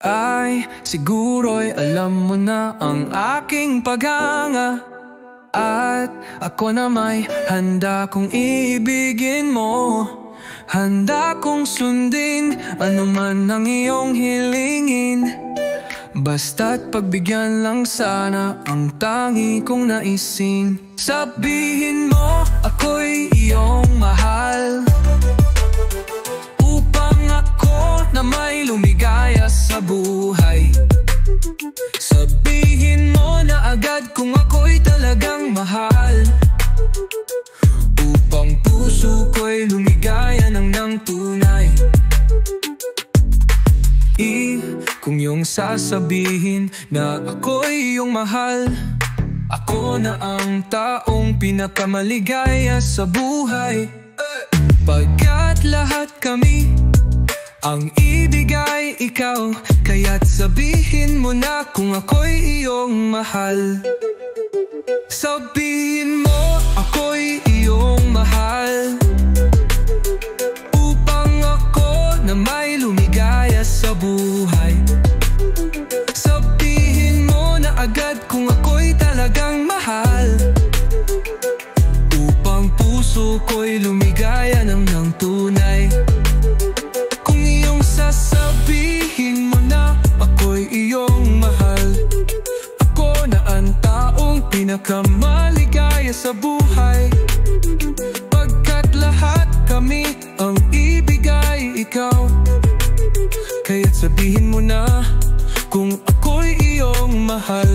Ay, siguro'y alam mo na ang aking paghanga, at ako na may handa kong iibigin mo. Handa kong sundin anuman ang iyong hilingin, basta't pagbigyan lang sana ang tangi kong naising. Sabihin mo ako'y iyong mahal, upang ako na may lumigaya sa buhay. Sabihin mo na agad kung ako'y talagang mahal, upang puso ko'y lumigaya ng tunay. Kung iyong sasabihin na ako'y iyong mahal, ako na ang taong pinakamaligaya sa buhay. Pagkat lahat kami ang ibigay ikaw, kaya't sabihin mo na kung ako'y iyong mahal. Sabihin mo ako'y iyong mahal, upang ako na may lumigaya sa buhay. Sabihin mo na agad kung ako'y talagang mahal, upang puso ko'y lumigaya ng tunay. Kung iyong sasabihin mo na ako'y iyong mahal, ako na ang taong pinakamaligaya sa buhay. Pagkat lahat kami ang ibigay ikaw, kaya't sabihin mo na kung ako'y iyong mahal.